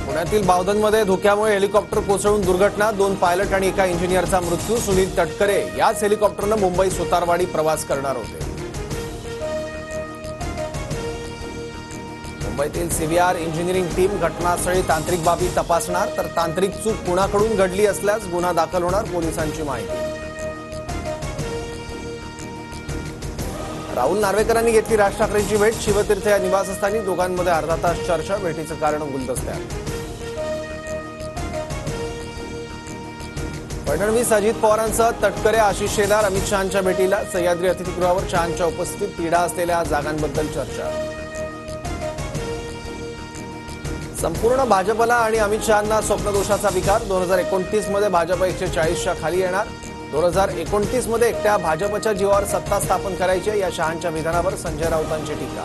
पुण्यातील बावधनमध्ये धोक्यामुळे हेलिकॉप्टर कोसळून दुर्घटना, 2 पायलट आणि एका इंजिनियरचा मृत्यू. सुनील तटकरे याच हेलिकॉप्टरनं मुंबई सुतारवाडी प्रवास करणार होते. मुंबईतील सीव्हीआर इंजिनिअरिंग टीम घटनास्थळी तांत्रिक बाबी तपासणार, तर तांत्रिक चूक कुणाकडून घडली असल्यास गुन्हा दाखल होणार, पोलिसांची माहिती. राहुल नार्वेकरांनी घेतली राज ठाकरेंची भेट. शिवतीर्थ या निवासस्थानी दोघांमध्ये अर्धा तास चर्चा. भेटीचं कारण गुलदस्त्यात. फडणवीस अजित पवारांसह तटकरे, आशिष शेलार अमित शहांच्या भेटीला. सह्याद्री अतिथीगृहावर शहांच्या उपस्थितीत तिढा असलेल्या जागांबद्दल चर्चा. संपूर्ण भाजपला आणि अमित शहांना स्वप्नदोषाचा विकार. 2029 मध्ये भाजप 140च्या खाली येणार. 2029 मध्ये एकट्या भाजपच्या जीवावर सत्ता स्थापन करायची या शहांच्या विधानावर संजय राऊतांची टीका.